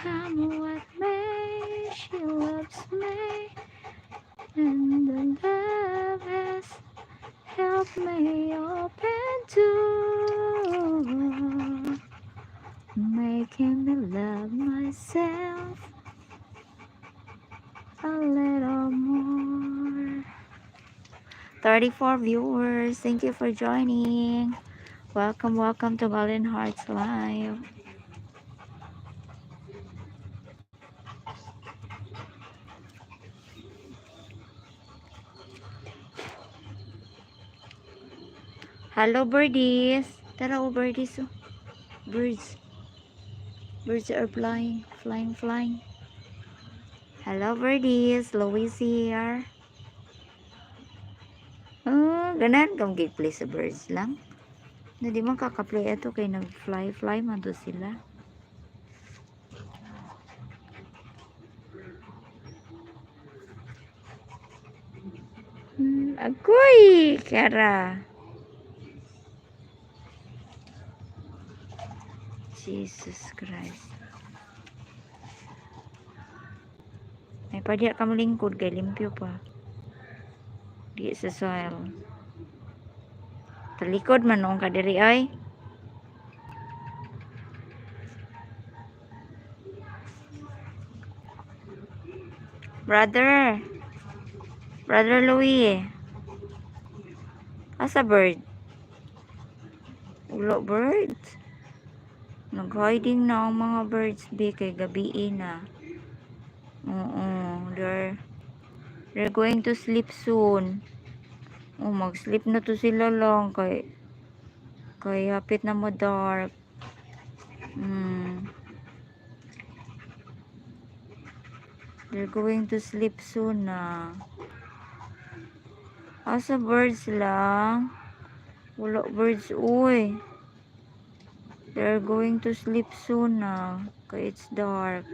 Come with me, she loves me, and the love has helped me open to making me love myself a little more. 34 viewers, thank you for joining. Welcome, welcome to Balin Hearts Live. Hello, birdies. Tara, oh, birdies. Oh. Birds. Birds are flying, flying, flying. Hello, birdies. Louise here. Oh, ganan kang play sa birds lang. Na di man kakaplay ito kay nag-fly man to sila. Agoy, Kara. Jesus Christ. May padya ka malingkod kay limpyo pa. Di sa soil. Talikod man noong kadiri ay. Brother Louie. Asa bird? Ulo bird. Nag-hiding na ang mga birds be kay gabi na. Oo, they're going to sleep soon. Oh, mag-sleep na to sila lang kay hapit na mo dark. They're going to sleep soon na. Asa birds lang? Wala birds, uy. They're going to sleep soon na. Kaya it's dark.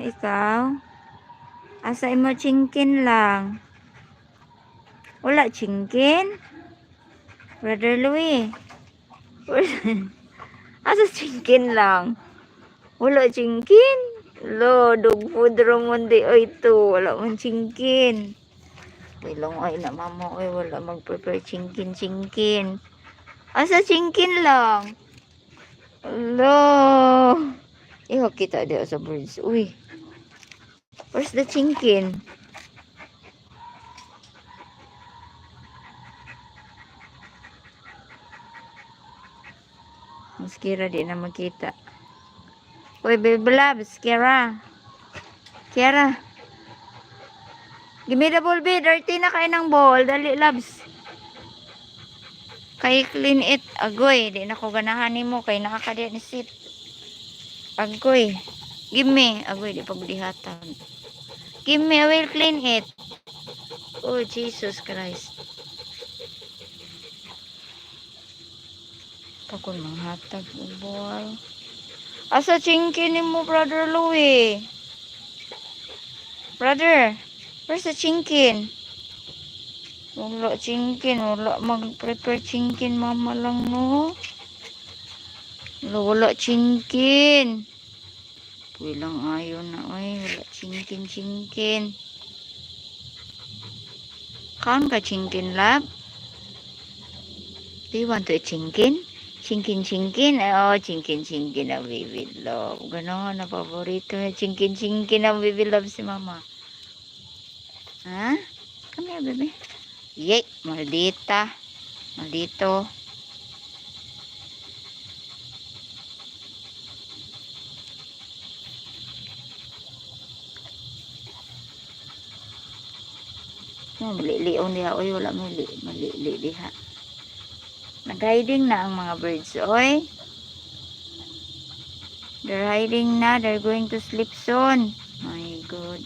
Ikaw? Asa imo chingkin lang? Wala chingkin? Brother Louie? Asa chingkin lang? Wala chingkin? Lo, dog food ramon di o ito. Wala man chingkin. Bilong ay na mamo ay wala mag-prepare chingkin. Asa chingkin lang? Lo. Iho kita di sa birds. Uy. Where's the chingkin? Maskira di na makita. Uy, baby loves, Kiara. Give me the ball, be. Dirty na kayo ng ball. Dali, loves. Kay clean it. Agoy. Di na ko ganahan ni mo. Kay nakakadiya ni sit. Agoy. Give me. Agoy, di pagbulihatan. Give me. I will clean it. Oh, Jesus Christ. Pakon manghatag ball. Asa chingkin ni mo, Brother Louie? Brother, where's the chingkin? Wala chingkin. Wala mag-prepare chingkin. Mama lang mo. Wala chingkin. Pulang ayaw na. Ay, wala chingkin. Kaon ka chingkin, lab? Do you want to eat chingkin? Chingkin. Oh, chingkin ang baby love. Ganon na paborito na chingkin ang baby love si mama. Ha? Come here, baby. Yay, maldito. Mali-lion diha. Oy, wala mali diha. Nag-hiding na ang mga birds, oy. They're hiding na. They're going to sleep soon. My God.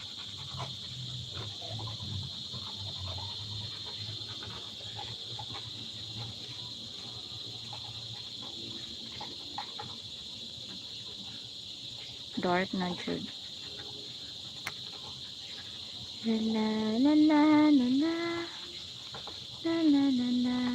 Dark na, Jude. La la la la la la la la la.